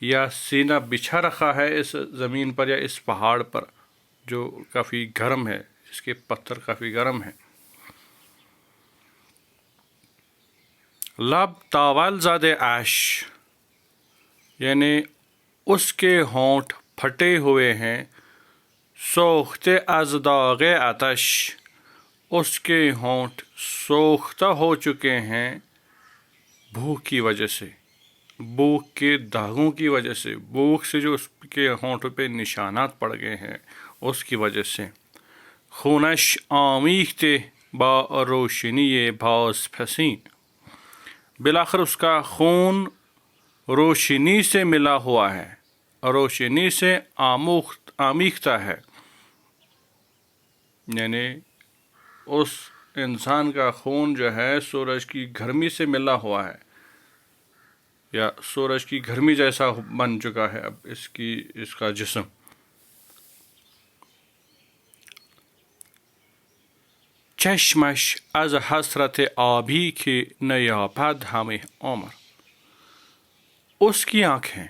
یا سینہ بچھا رکھا ہے اس زمین پر یا اس پہاڑ پر جو کافی گرم ہے، اس کے پتھر کافی گرم ہیں. لب تاول زدے اش، یعنی اس کے ہونٹ پھٹے ہوئے ہیں. سوختے از داغ آتش، اس کے ہونٹ سوختہ ہو چکے ہیں بھوک کی وجہ سے، بھوک کے داغوں کی وجہ سے، بھوک سے جو اس کے ہونٹوں پہ نشانات پڑ گئے ہیں اس کی وجہ سے. خونش آمیختے با روشنی باز پھسین، بالآخر اس کا خون روشنی سے ملا ہوا ہے، روشنی سے آمیختہ ہے. یعنی اس انسان کا خون جو ہے سورج کی گرمی سے ملا ہوا ہے، یا سورج کی گرمی جیسا بن چکا ہے اب اس کا جسم. چشمش از حسرت آبی کی نیابد ہمیں عمر، اس کی آنکھیں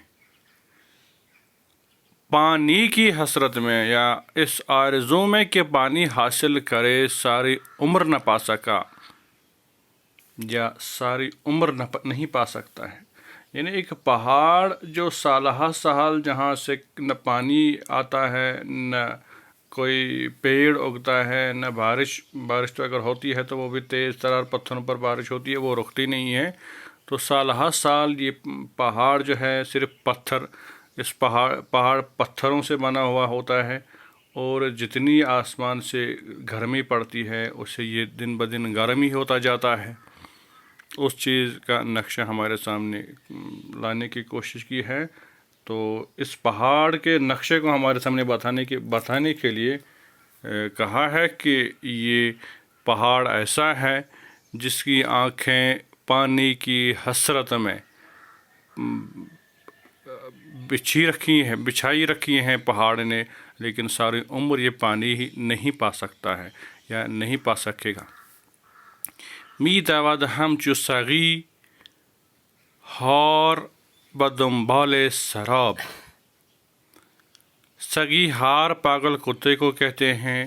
پانی کی حسرت میں یا اس آرزو میں کہ پانی حاصل کرے ساری عمر نہ پا سکا، یا ساری عمر نہیں پا سکتا ہے. یعنی ایک پہاڑ جو سالہ سال جہاں سے نہ پانی آتا ہے، نہ کوئی پیڑ اگتا ہے، نہ بارش تو اگر ہوتی ہے تو وہ بھی تیز ترار پتھروں پر بارش ہوتی ہے، وہ رکتی نہیں ہے. تو سالہ سال یہ پہاڑ جو ہے صرف پتھر، اس پہاڑ پتھروں سے بنا ہوا ہوتا ہے، اور جتنی آسمان سے گرمی پڑتی ہے اس سے یہ دن بدن گرم ہی ہوتا جاتا ہے. اس چیز کا نقشہ ہمارے سامنے لانے کی کوشش کی ہے. تو اس پہاڑ کے نقشے کو ہمارے سامنے بتانے کے لیے کہا ہے کہ یہ پہاڑ ایسا ہے جس کی آنکھیں پانی کی حسرت میں بچھائی رکھی ہیں پہاڑ نے، لیکن ساری عمر یہ پانی ہی نہیں پا سکتا ہے یا نہیں پا سکے گا. می دود همچو سگی ہار بدنبال سراب، سگی ہار پاگل کتے کو کہتے ہیں.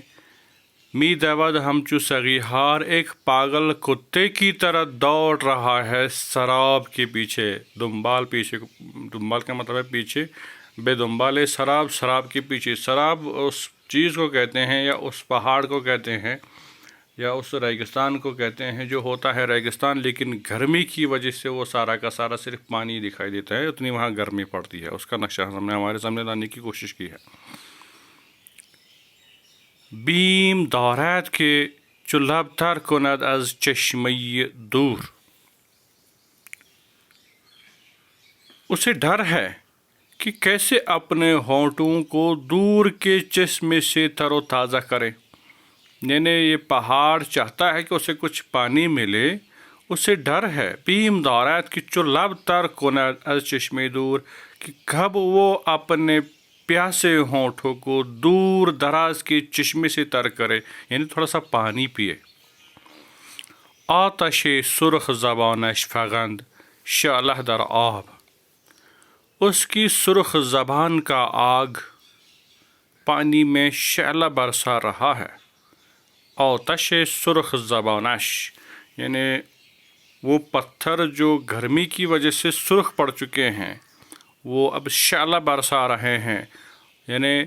می دود همچو سگی ہار ایک پاگل کتے کی طرح دوڑ رہا ہے سراب کے پیچھے. دنبال کا مطلب ہے پیچھے، بے دنبال سراب، سراب کے پیچھے. سراب اس چیز کو کہتے ہیں یا اس پہاڑ کو کہتے ہیں یا اس ریگستان کو کہتے ہیں جو ہوتا ہے ریگستان، لیکن گرمی کی وجہ سے وہ سارا کا سارا صرف پانی دکھائی دیتا ہے، اتنی وہاں گرمی پڑتی ہے. اس کا نقشہ ہم نے ہمارے سامنے لانے کی کوشش کی ہے. بیم دارد که چو لبتر کند از چشمه دور، اسے ڈر ہے کہ کیسے اپنے ہونٹوں کو دور کے چشمے سے تر و تازہ کرے. یعنی یہ پہاڑ چاہتا ہے کہ اسے کچھ پانی ملے، اسے ڈر ہے. بیم دارد کہ چو لبتر کند از چشمه دور، کہ کب وہ اپنے پیاسے ہونٹوں کو دور دراز کے چشمے سے تر کرے، یعنی تھوڑا سا پانی پیے. آتش سرخ زبانش فغند شعلہ در آب، اس کی سرخ زبان کا آگ پانی میں شعلہ برسا رہا ہے. آتش سرخ زبانش، یعنی وہ پتھر جو گرمی کی وجہ سے سرخ پڑ چکے ہیں وہ اب شعلہ برسا رہے ہیں. یعنی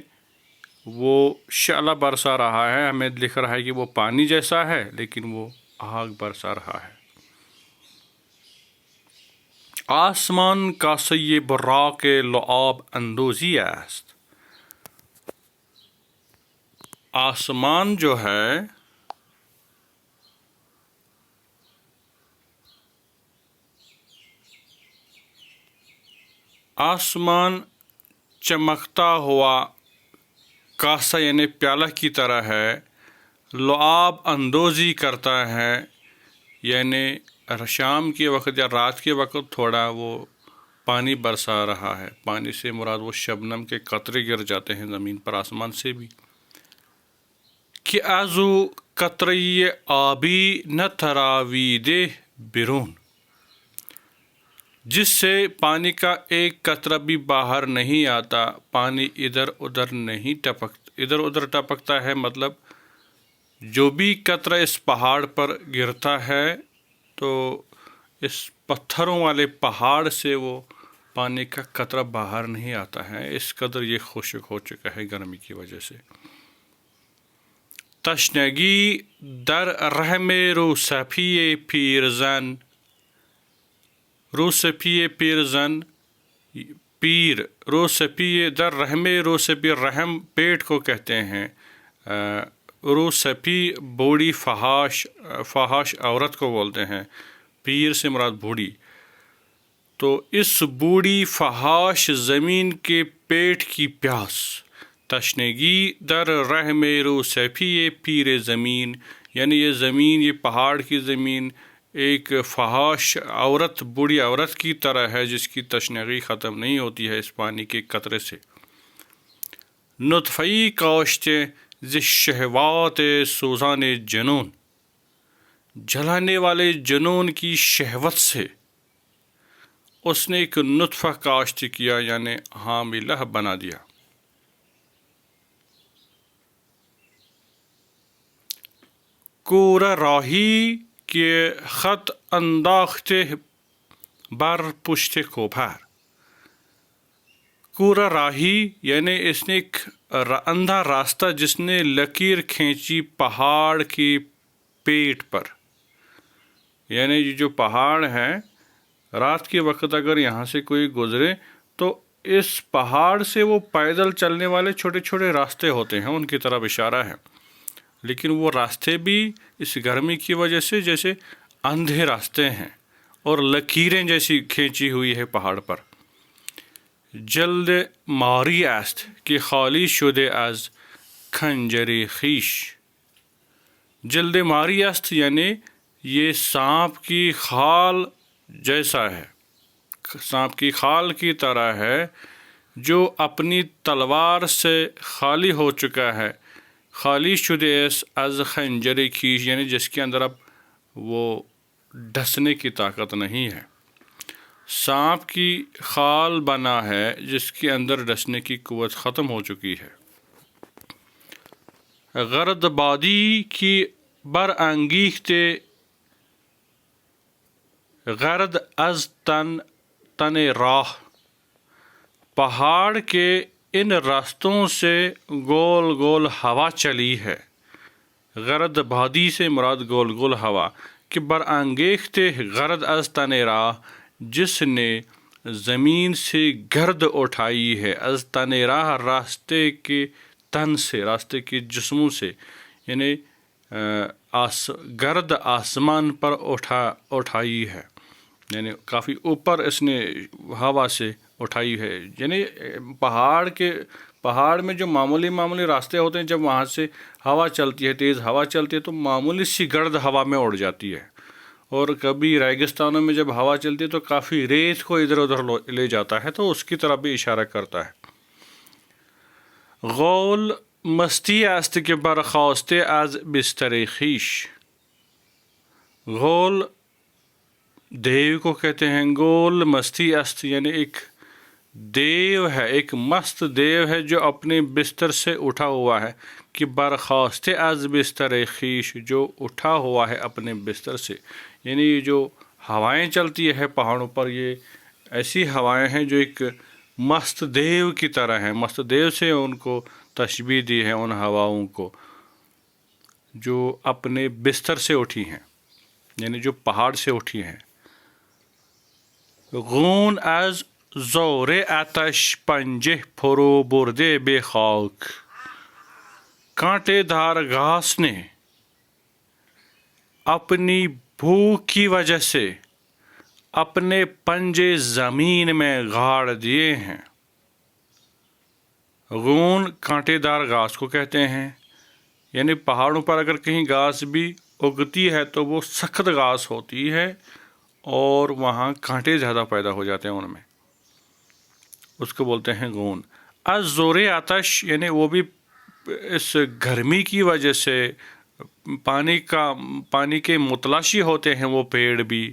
وہ شعلہ برسا رہا ہے، ہمیں لکھ رہا ہے کہ وہ پانی جیسا ہے لیکن وہ آگ برسا رہا ہے. آسمان کاسه براق لعاب اندوزی است، آسمان جو ہے آسمان چمکتا ہوا کاسا یعنی پیالہ کی طرح ہے. لعاب اندوزی کرتا ہے، یعنی شام کے وقت یا رات کے وقت تھوڑا وہ پانی برسا رہا ہے. پانی سے مراد وہ شبنم کے قطرے گر جاتے ہیں زمین پر آسمان سے بھی. کہ ازو قطره آبی نتراویده بیرون، جس سے پانی کا ایک قطرہ بھی باہر نہیں آتا، پانی ادھر ادھر ٹپکتا ہے، مطلب جو بھی قطرہ اس پہاڑ پر گرتا ہے تو اس پتھروں والے پہاڑ سے وہ پانی کا قطرہ باہر نہیں آتا ہے، اس قدر یہ خشک ہو چکا ہے گرمی کی وجہ سے۔ تشنگی در رحم روسفی پیرزن، روسفی پیرزن، پیر روسفی در رحم، روسفی رحم پیٹ کو کہتے ہیں، روسفی بوڑھی فحاش عورت کو بولتے ہیں، پیر سے مراد بوڑھی۔ تو اس بوڑھی فحاش زمین کے پیٹ کی پیاس، تشنگی در رحم روسفی پیر زمین، یعنی یہ زمین، یہ پہاڑ کی زمین ایک فحاش عورت، بوڑھی عورت کی طرح ہے جس کی تشنگی ختم نہیں ہوتی ہے اس پانی کے قطرے سے۔ نطفی کاشت ز شہوات سوزان جنون، جلانے والے جنون کی شہوت سے اس نے ایک نطفہ کاشت کیا، یعنی حاملہ بنا دیا۔ کورہ راہی کے خط انداختے بر پشت کوپھر، کورہ راہی یعنی اس نے ایک اندھا راستہ جس نے لکیر کھینچی پہاڑ کے پیٹ پر، یعنی یہ جو پہاڑ ہے، رات کے وقت اگر یہاں سے کوئی گزرے تو اس پہاڑ سے وہ پیدل چلنے والے چھوٹے چھوٹے راستے ہوتے ہیں، ان کی طرف اشارہ ہے، لیکن وہ راستے بھی اس گرمی کی وجہ سے جیسے اندھے راستے ہیں اور لکیریں جیسی کھینچی ہوئی ہے پہاڑ پر۔ جلد ماری است کہ خالی شدے از خنجر خیش، جلد ماری است یعنی یہ سانپ کی خال جیسا ہے، سانپ کی خال کی طرح ہے جو اپنی تلوار سے خالی ہو چکا ہے، خالی شدہ از خنجر خیش یعنی جس کے اندر اب وہ ڈسنے کی طاقت نہیں ہے، سانپ کی خال بنا ہے جس کے اندر ڈسنے کی قوت ختم ہو چکی ہے۔ غرد بادی کی برانگیختے غرد از تن راہ، پہاڑ کے ان راستوں سے گول گول ہوا چلی ہے، غرد بادی سے مراد گول گول ہوا، کہ برانگیختے غرد از تن راہ جس نے زمین سے گرد اٹھائی ہے، از تن راہ راستے کے تن سے، راستے کے جسموں سے، یعنی گرد آسمان پر اٹھائی ہے، یعنی کافی اوپر اس نے ہوا سے اٹھائی ہے، یعنی پہاڑ میں جو معمولی راستے ہوتے ہیں، جب وہاں سے ہوا چلتی ہے، تیز ہوا چلتی ہے تو معمولی سی گرد ہوا میں اڑ جاتی ہے، اور کبھی ریگستانوں میں جب ہوا چلتی ہے تو کافی ریت کو ادھر ادھر لے جاتا ہے، تو اس کی طرف بھی اشارہ کرتا ہے۔ غول مستی است کہ برخاستے از بستر خویش، غول دیو کو کہتے ہیں، گول مستی است یعنی ایک دیو ہے، ایک مست دیو ہے جو اپنے بستر سے اٹھا ہوا ہے، کہ برخاستے از بستر خویش جو اٹھا ہوا ہے اپنے بستر سے، یعنی یہ جو ہوائیں چلتی ہے پہاڑوں پر، یہ ایسی ہوائیں ہیں جو ایک مست دیو کی طرح ہیں، مست دیو سے ان کو تشبیہ دی ہے، ان ہواؤں کو جو اپنے بستر سے اٹھی ہیں، یعنی جو پہاڑ سے اٹھی ہیں۔ غون از زور آتش پنجہ فرو بردے بے خاک، کانٹے دار گھاس نے اپنی بھوک کی وجہ سے اپنے پنجے زمین میں گاڑ دیے ہیں۔ غون کانٹے دار گھاس کو کہتے ہیں، یعنی پہاڑوں پر اگر کہیں گھاس بھی اگتی ہے تو وہ سخت گھاس ہوتی ہے اور وہاں کانٹے زیادہ پیدا ہو جاتے ہیں ان میں، اس کو بولتے ہیں غون۔ از زور آتش یعنی وہ بھی اس گرمی کی وجہ سے پانی کے متلاشی ہوتے ہیں وہ پیڑ بھی،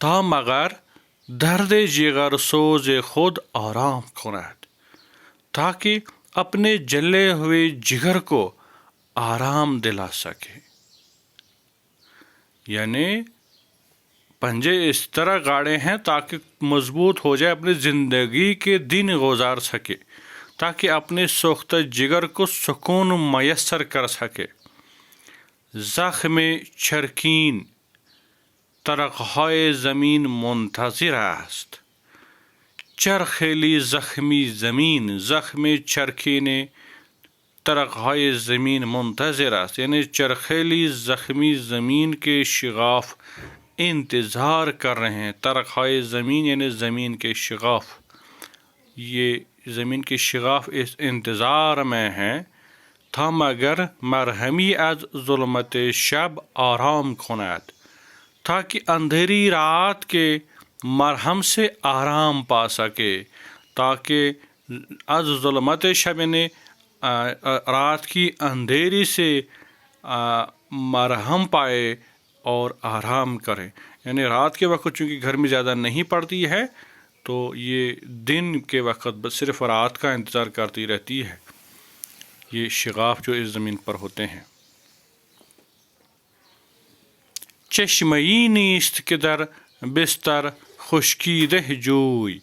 تا مگر درد جگر سوز خود آرام کند، تاکہ اپنے جلے ہوئے جگر کو آرام دلا سکے۔ یعنی پنجے اس طرح گاڑے ہیں تاکہ مضبوط ہو جائے، اپنی زندگی کے دن گزار سکے، تاکہ اپنے سوختہ جگر کو سکون میسر کر سکے۔ زخم چرکین ترقهای زمین منتظر است، چرخیلی زخمی زمین، زخم چرکین ترقهای زمین منتظر است، یعنی چرخیلی زخمی زمین کے شغاف انتظار کر رہے ہیں۔ ترقهای زمین یعنی زمین کے شغاف، یہ زمین کے شغاف اس انتظار میں ہیں تا مگر مرہمی از ظلمت شب آرام کند، تاکہ اندھیری رات کے مرہم سے آرام پا سکے، تاکہ از ظلمت شب یعنی رات کی اندھیری سے مرہم پائے اور آرام کرے۔ یعنی رات کے وقت چونکہ گرمی زیادہ نہیں پڑتی ہے تو یہ دن کے وقت بس صرف رات کا انتظار کرتی رہتی ہے، یہ شغاف جو اس زمین پر ہوتے ہیں۔ چشمه‌ای نیست که در بستر خشکیدہ جوی،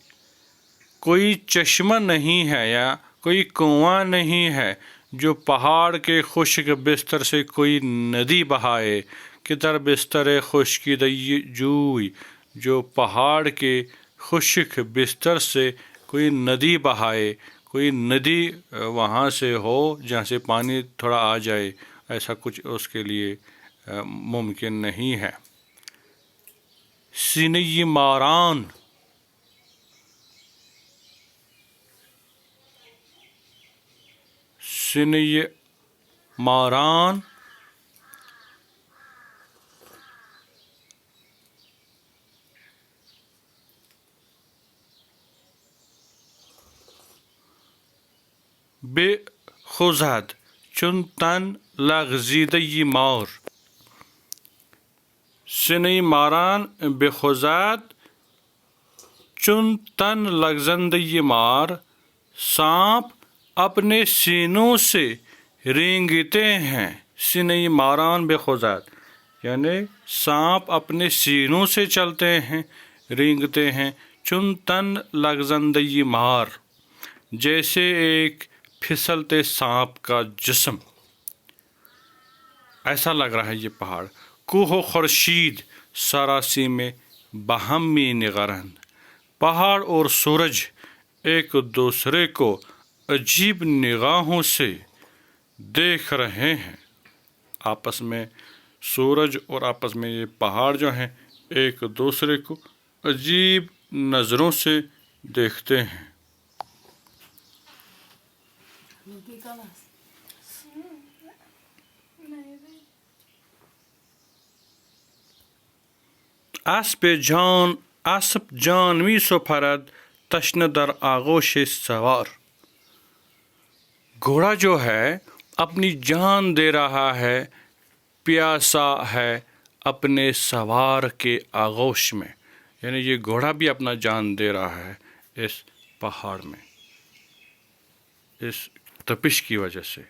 کوئی چشمہ نہیں ہے یا کوئی کنواں نہیں ہے جو پہاڑ کے خشک بستر سے کوئی ندی بہائے، کہ در بستر خشکیدہ جوی، جو پہاڑ کے خشک بستر سے کوئی ندی بہائے، کوئی ندی وہاں سے ہو جہاں سے پانی تھوڑا آ جائے، ایسا کچھ اس کے لیے ممکن نہیں ہے۔ سینہ ماران، سینہ ماران بے خزد چون تن لغزیدہ مار، سینہ ماران بے خزد چون تن لغزندہ مار، سانپ اپنے سینوں سے رینگتے ہیں۔ سینہ ماران بے خزد یعنی سانپ اپنے سینوں سے چلتے ہیں، رینگتے ہیں۔ چون تن لغزندہ مار، جیسے ایک پھسلتے سانپ کا جسم، ایسا لگ رہا ہے یہ پہاڑ۔ کوہ و خورشید سراسی میں باہمی نگرند، پہاڑ اور سورج ایک دوسرے کو عجیب نگاہوں سے دیکھ رہے ہیں۔ آپس میں سورج اور آپس میں یہ پہاڑ جو ہیں ایک دوسرے کو عجیب نظروں سے دیکھتے ہیں۔ اسب جان می سپرد تشنه در آغوش سوار، گھوڑا جو ہے اپنی جان دے رہا ہے، پیاسا ہے اپنے سوار کے آغوش میں، یعنی یہ گھوڑا بھی اپنا جان دے رہا ہے اس پہاڑ میں، اس تپش کی وجہ سے۔